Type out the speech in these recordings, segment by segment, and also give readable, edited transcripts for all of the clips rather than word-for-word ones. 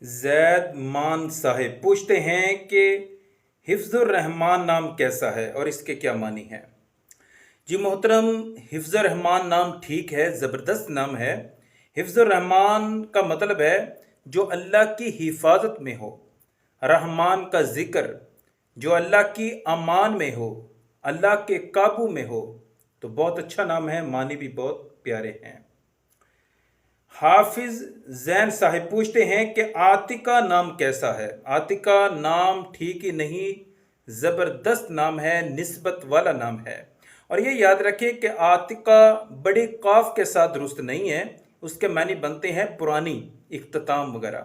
زید مان صاحب پوچھتے ہیں کہ حفظ الرحمان نام کیسا ہے اور اس کے کیا معنی ہیں؟ جی محترم، حفظ الرحمان نام ٹھیک ہے، زبردست نام ہے۔ حفظ الرحمان کا مطلب ہے جو اللہ کی حفاظت میں ہو، رحمان کا ذکر جو اللہ کی امان میں ہو، اللہ کے قابو میں ہو، تو بہت اچھا نام ہے، معنی بھی بہت پیارے ہیں۔ حافظ زین صاحب پوچھتے ہیں کہ عاتقہ نام کیسا ہے؟ عاتقہ نام ٹھیک ہی نہیں، زبردست نام ہے، نسبت والا نام ہے۔ اور یہ یاد رکھیں کہ عاتقہ بڑے قاف کے ساتھ درست نہیں ہے، اس کے معنی بنتے ہیں پرانی، اختتام وغیرہ۔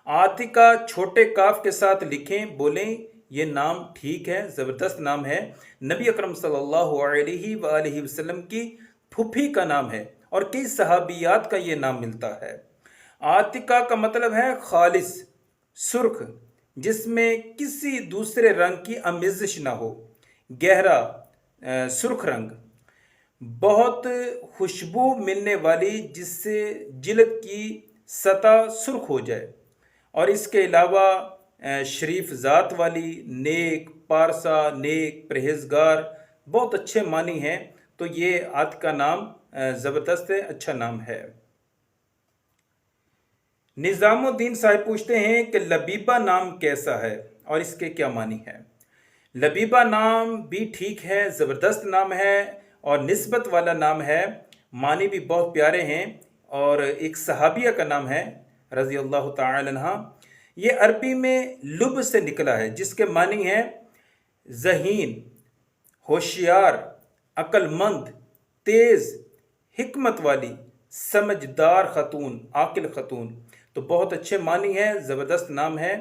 عاتقہ چھوٹے کاف کے ساتھ لکھیں، بولیں یہ نام ٹھیک ہے، زبردست نام ہے، نبی اکرم صلی اللہ علیہ وآلہ وسلم کی پھوپھی کا نام ہے اور کئی صحابیات کا یہ نام ملتا ہے۔ عاتقہ کا مطلب ہے خالص، سرخ، جس میں کسی دوسرے رنگ کی آمیزش نہ ہو، گہرا سرخ رنگ، بہت خوشبو ملنے والی جس سے جلد کی سطح سرخ ہو جائے، اور اس کے علاوہ شریف ذات والی، نیک، پارسا، نیک، پرہیزگار، بہت اچھے معنی ہیں۔ تو یہ عاتقہ نام زبردست ہے، اچھا نام ہے۔ نظام الدین صاحب پوچھتے ہیں کہ لبیبہ نام کیسا ہے اور اس کے کیا معنی ہے؟ لبیبہ نام بھی ٹھیک ہے، زبردست نام ہے اور نسبت والا نام ہے، معنی بھی بہت پیارے ہیں، اور ایک صحابیہ کا نام ہے رضی اللہ تعالی عنہ۔ یہ عربی میں لب سے نکلا ہے، جس کے معنی ہیں ذہین، ہوشیار، عقل مند، تیز، حکمت والی، سمجھدار خاتون، عاقل خاتون۔ تو بہت اچھے معنی ہے، زبردست نام ہے۔